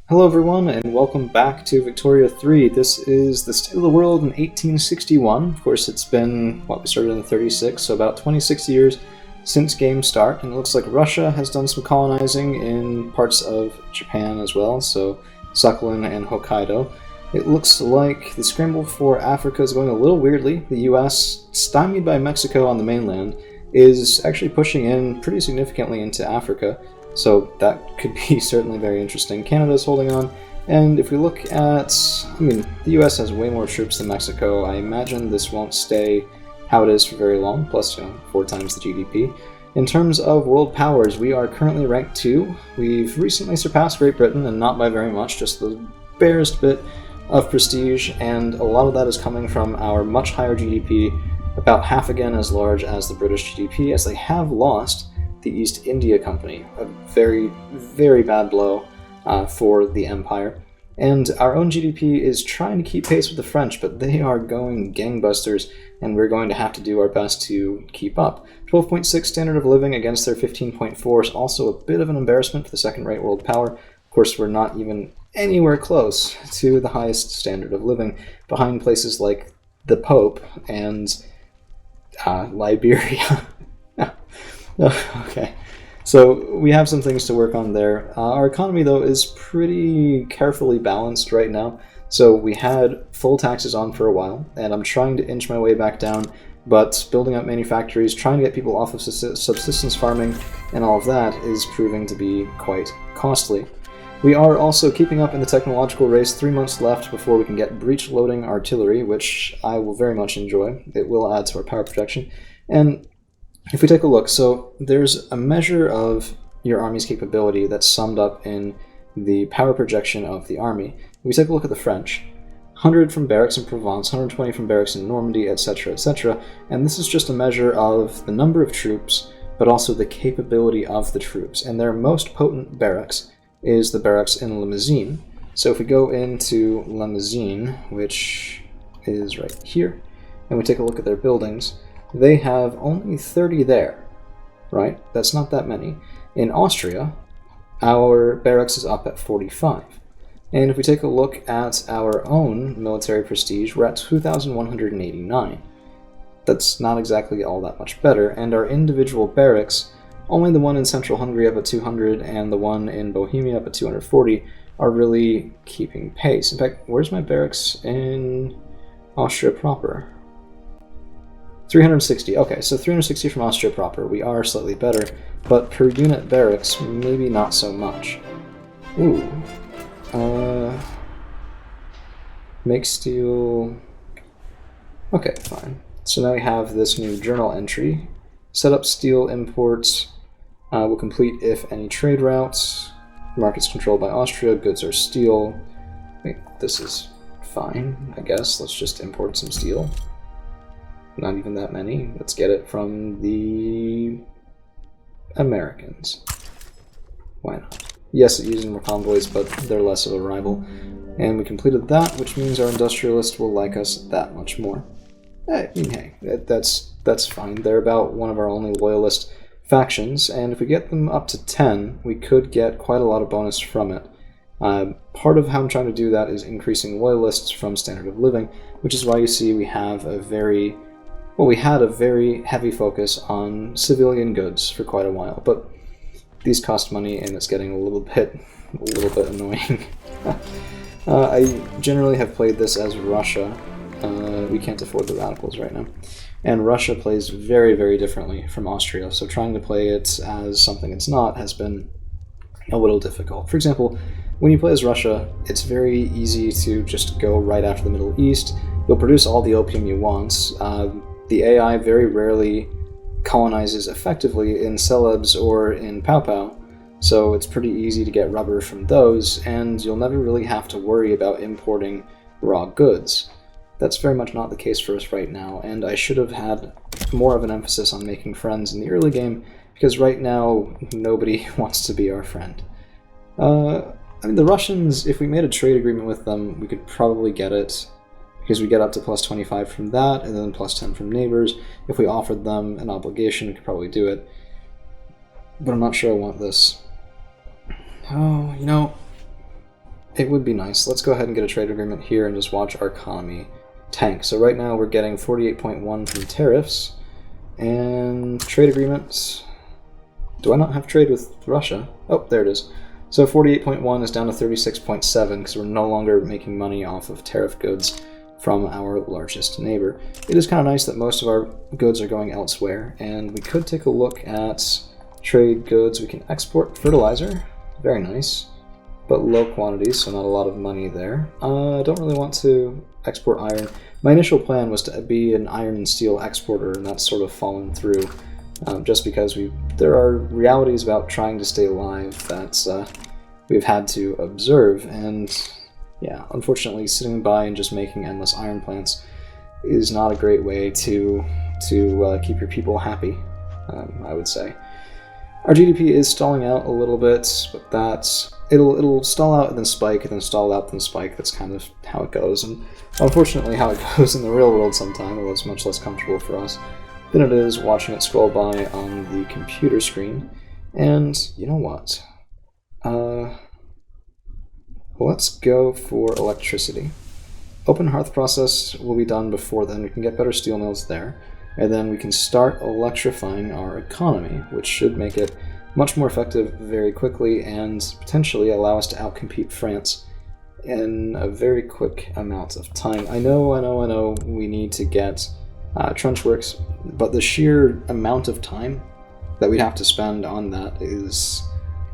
Hello, everyone, and welcome back to Victoria 3. This is the state of the world in 1861. Of course, it's been, we started in the 36, so about 26 years since game start, and it looks like Russia has done some colonizing in parts of Japan as well, so Sakhalin and Hokkaido. It looks like the scramble for Africa is going a little weirdly. The US, stymied by Mexico on the mainland, is actually pushing in pretty significantly into Africa. So that could be certainly very interesting. Canada's holding on, and if we look at, the US has way more troops than Mexico. I imagine this won't stay how it is for very long, plus, 4 times the GDP. In terms of world powers, we are currently ranked 2. We've recently surpassed Great Britain, and not by very much, just the barest bit of prestige, and a lot of that is coming from our much higher GDP, about half again as large as the British GDP, as they have lost the East India Company, a very, very bad blow for the empire. And our own GDP is trying to keep pace with the French, but they are going gangbusters, and we're going to have to do our best to keep up. 12.6 standard of living against their 15.4 is also a bit of an embarrassment for the second-rate world power. Of course, we're not even anywhere close to the highest standard of living, behind places like the Pope and Liberia. Okay, so we have some things to work on there. Our economy, though, is pretty carefully balanced right now. So we had full taxes on for a while, and I'm trying to inch my way back down, but building up manufactories, trying to get people off of subsistence farming, and all of that is proving to be quite costly. We are also keeping up in the technological race. 3 months left before we can get breech-loading artillery, which I will very much enjoy. It will add to our power projection. And if we take a look, so there's a measure of your army's capability that's summed up in the power projection of the army. If we take a look at the French, 100 from barracks in Provence, 120 from barracks in Normandy, etc., etc., and this is just a measure of the number of troops, but also the capability of the troops. And their most potent barracks is the barracks in Limousin. So if we go into Limousin, which is right here, and we take a look at their buildings, they have only 30 there, right? That's not that many. In Austria, our barracks is up at 45. And if we take a look at our own military prestige, we're at 2,189. That's not exactly all that much better, and our individual barracks, only the one in central Hungary up at 200 and the one in Bohemia up at 240, are really keeping pace. In fact, where's my barracks in Austria proper? 360. Okay, so 360 from Austria proper. We are slightly better, but per unit barracks, maybe not so much. Ooh. Make steel. Okay, fine. So now we have this new journal entry. Set up steel imports. Will complete if any trade routes. Markets controlled by Austria. Goods are steel. Wait, this is fine, I guess. Let's just import some steel. Not even that many. Let's get it from the Americans. Why not? Yes, it uses more convoys, but they're less of a rival. And we completed that, which means our industrialists will like us that much more. I mean, hey, that's fine. They're about one of our only loyalist factions, and if we get them up to 10, we could get quite a lot of bonus from it. Part of how I'm trying to do that is increasing loyalists from standard of living, which is why you see we have we had a very heavy focus on civilian goods for quite a while, but these cost money and it's getting a little bit annoying. I generally have played this as Russia. We can't afford the radicals right now. And Russia plays very, very differently from Austria, so trying to play it as something it's not has been a little difficult. For example, when you play as Russia, it's very easy to just go right after the Middle East. You'll produce all the opium you want. The AI very rarely colonizes effectively in celebs or in Pow Pow, so it's pretty easy to get rubber from those, and you'll never really have to worry about importing raw goods. That's very much not the case for us right now, and I should have had more of an emphasis on making friends in the early game, because right now nobody wants to be our friend. The Russians, if we made a trade agreement with them, we could probably get it, because we get up to plus 25 from that, and then plus 10 from neighbors. If we offered them an obligation, we could probably do it. But I'm not sure I want this. Oh, It would be nice. Let's go ahead and get a trade agreement here and just watch our economy tank. So right now we're getting 48.1 from tariffs, and trade agreements. Do I not have trade with Russia? Oh, there it is. So 48.1 is down to 36.7 because we're no longer making money off of tariff goods from our largest neighbor. It is kind of nice that most of our goods are going elsewhere, and we could take a look at trade goods. We can export fertilizer, very nice, but low quantities, so not a lot of money there. I don't really want to export iron. My initial plan was to be an iron and steel exporter, and that's sort of fallen through, just because there are realities about trying to stay alive that we've had to observe, and yeah, unfortunately sitting by and just making endless iron plants is not a great way to keep your people happy, I would say. Our GDP is stalling out a little bit, but it'll stall out and then spike, and then stall out and then spike. That's kind of how it goes, and unfortunately how it goes in the real world sometimes, although it's much less comfortable for us than it is watching it scroll by on the computer screen. And you know what? Let's go for electricity. Open hearth process will be done before then. We can get better steel mills there, and then we can start electrifying our economy, which should make it much more effective very quickly and potentially allow us to outcompete France in a very quick amount of time. I know we need to get trench works, but the sheer amount of time that we'd have to spend on that is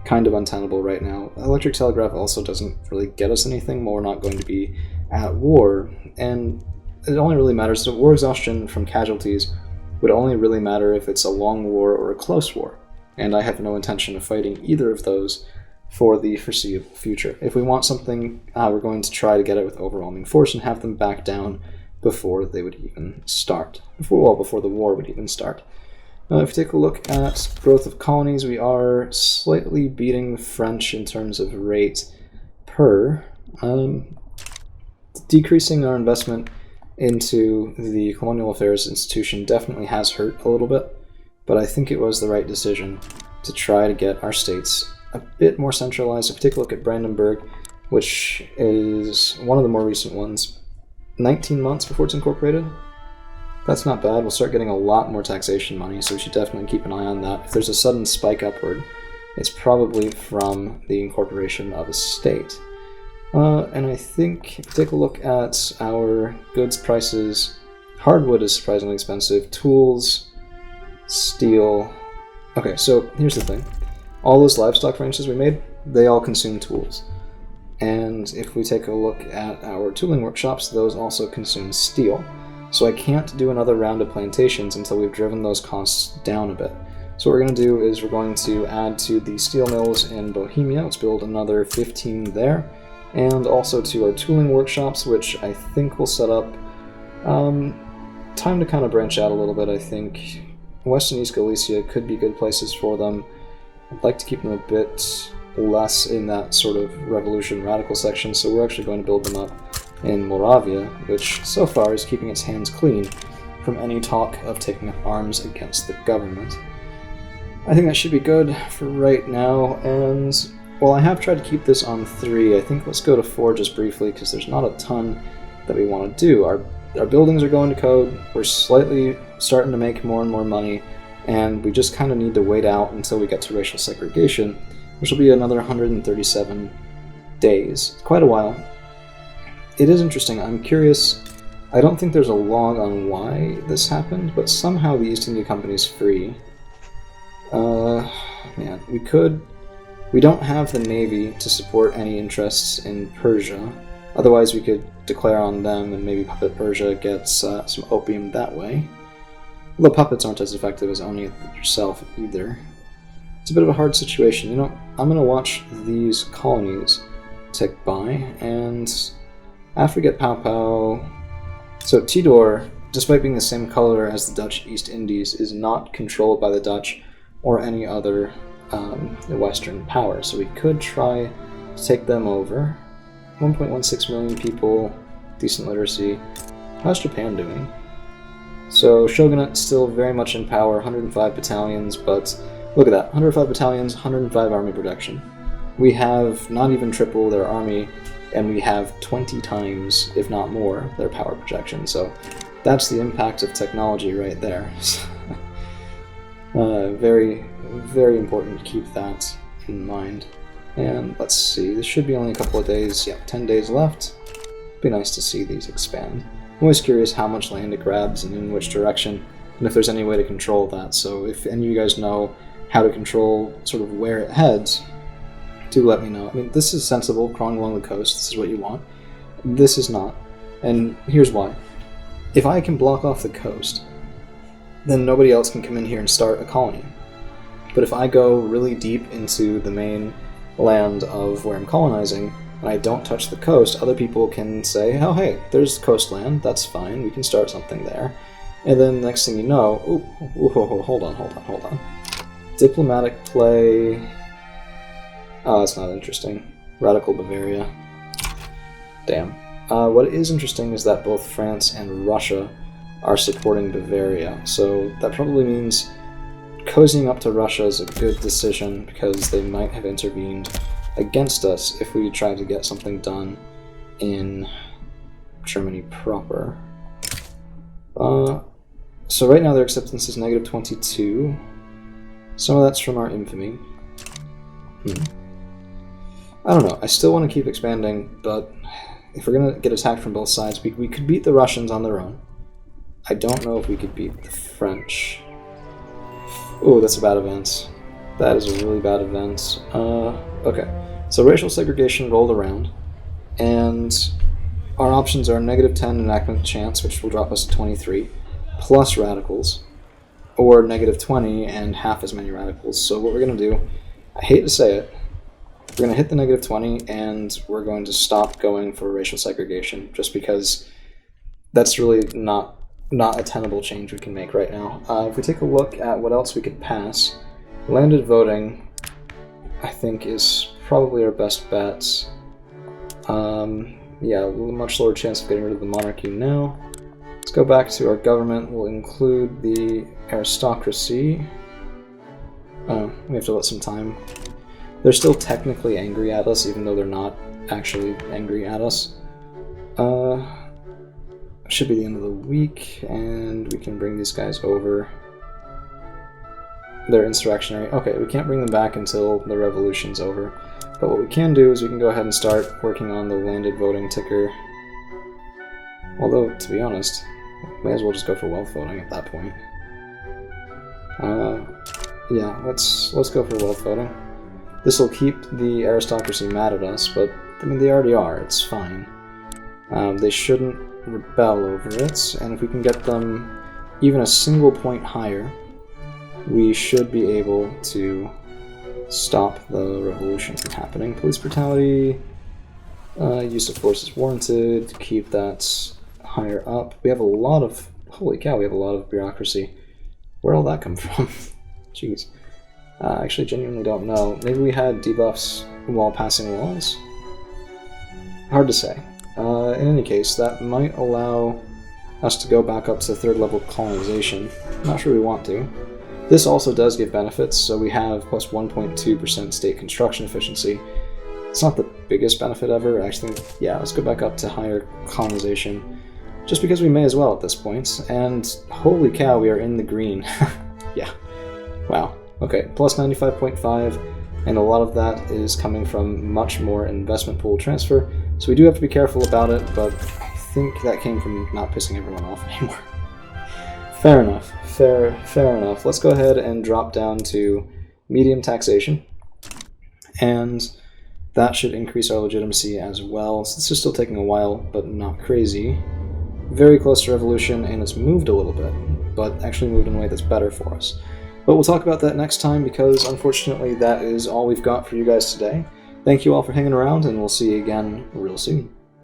kind of untenable right now. Electric telegraph also doesn't really get us anything. We're not going to be at war, and it only really matters. So war exhaustion from casualties would only really matter if it's a long war or a close war, and I have no intention of fighting either of those for the foreseeable future. If we want something, we're going to try to get it with overwhelming force and have them back down before they would even start. Before the war would even start. If you take a look at growth of colonies, we are slightly beating the French in terms of rate per. Decreasing our investment into the colonial affairs institution definitely has hurt a little bit, but I think it was the right decision to try to get our states a bit more centralized. If you take a look at Brandenburg, which is one of the more recent ones, 19 months before it's incorporated. That's not bad. We'll start getting a lot more taxation money, so we should definitely keep an eye on that. If there's a sudden spike upward, it's probably from the incorporation of a state. And I think if you take a look at our goods prices, hardwood is surprisingly expensive. Tools, steel. Okay, so here's the thing. All those livestock ranches we made, they all consume tools. And if we take a look at our tooling workshops, those also consume steel. So I can't do another round of plantations until we've driven those costs down a bit. So what we're going to do is we're going to add to the steel mills in Bohemia. Let's build another 15 there. And also to our tooling workshops, which I think will set up. Time to kind of branch out a little bit, I think. West and East Galicia could be good places for them. I'd like to keep them a bit less in that sort of revolution radical section, so we're actually going to build them up in Moravia, which so far is keeping its hands clean from any talk of taking up arms against the government. I think that should be good for right now, and while I have tried to keep this on 3, I think let's go to 4 just briefly, because there's not a ton that we want to do. Our buildings are going to code, we're slightly starting to make more and more money, and we just kind of need to wait out until we get to racial segregation, which will be another 137 days. Quite a while. It is interesting. I'm curious. I don't think there's a log on why this happened, but somehow the East India Company's free. Man, we don't have the navy to support any interests in Persia. Otherwise we could declare on them and maybe puppet Persia gets some opium that way. Although puppets aren't as effective as owning it yourself either. It's a bit of a hard situation. You know, I'm going to watch these colonies tick by, and after we get Pau Pau... So Tidor, despite being the same color as the Dutch East Indies, is not controlled by the Dutch or any other Western power, so we could try to take them over. 1.16 million people, decent literacy. How's Japan doing? So Shogunate still very much in power, 105 battalions, but look at that, 105 battalions, 105 army production. We have not even triple their army, and we have 20 times, if not more, their power projection. So that's the impact of technology right there. Very, very important to keep that in mind. And let's see, this should be only a couple of days. Yeah, 10 days left. Be nice to see these expand. I'm always curious how much land it grabs and in which direction, and if there's any way to control that. So if any of you guys know how to control sort of where it heads, do let me know. I mean, this is sensible, crawling along the coast. This is what you want. This is not. And here's why. If I can block off the coast, then nobody else can come in here and start a colony. But if I go really deep into the main land of where I'm colonizing, and I don't touch the coast, other people can say, oh hey, there's coastland, that's fine, we can start something there. And then next thing you know, hold on. Diplomatic play... Oh, that's not interesting. Radical Bavaria. Damn. What is interesting is that both France and Russia are supporting Bavaria, so that probably means cozying up to Russia is a good decision because they might have intervened against us if we try to get something done in Germany proper. So right now their acceptance is negative 22. Some of that's from our infamy. I don't know, I still want to keep expanding, but if we're going to get attacked from both sides, we could beat the Russians on their own. I don't know if we could beat the French. Oh, that's a bad event. That is a really bad event. Okay, so racial segregation rolled around, and our options are negative 10 enactment chance, which will drop us to 23, plus radicals, or negative 20 and half as many radicals. So what we're going to do, I hate to say it, we're going to hit the negative 20, and we're going to stop going for racial segregation, just because that's really not a tenable change we can make right now. If we take a look at what else we could pass, landed voting, I think, is probably our best bet. Yeah, a much lower chance of getting rid of the monarchy now. Let's go back to our government. We'll include the aristocracy. We have to let some time. They're still technically angry at us, even though they're not actually angry at us. Should be the end of the week, and we can bring these guys over. They're insurrectionary. Okay, we can't bring them back until the revolution's over. But what we can do is we can go ahead and start working on the landed voting ticker. Although, to be honest, may as well just go for wealth voting at that point. Yeah, let's go for wealth voting. This will keep the aristocracy mad at us, but I mean they already are. It's fine. They shouldn't rebel over it, and if we can get them even a single point higher, we should be able to stop the revolution from happening. Police brutality, use of force is warranted to keep that higher up. We have a lot of, holy cow, we have a lot of bureaucracy. Where'd all that come from? Jeez. I actually genuinely don't know. Maybe we had debuffs while passing laws? Hard to say. In any case, that might allow us to go back up to 3rd level colonization. Not sure we want to. This also does give benefits, so we have plus 1.2% state construction efficiency. It's not the biggest benefit ever. Actually, yeah, let's go back up to higher colonization, just because we may as well at this point. And holy cow, we are in the green. Yeah. Wow. Okay, plus 95.5, and a lot of that is coming from much more investment pool transfer. So we do have to be careful about it, but I think that came from not pissing everyone off anymore. Fair enough. Fair enough. Let's go ahead and drop down to medium taxation, and that should increase our legitimacy as well. So this is still taking a while, but not crazy. Very close to revolution, and it's moved a little bit, but actually moved in a way that's better for us. But we'll talk about that next time, because unfortunately that is all we've got for you guys today. Thank you all for hanging around, and we'll see you again real soon.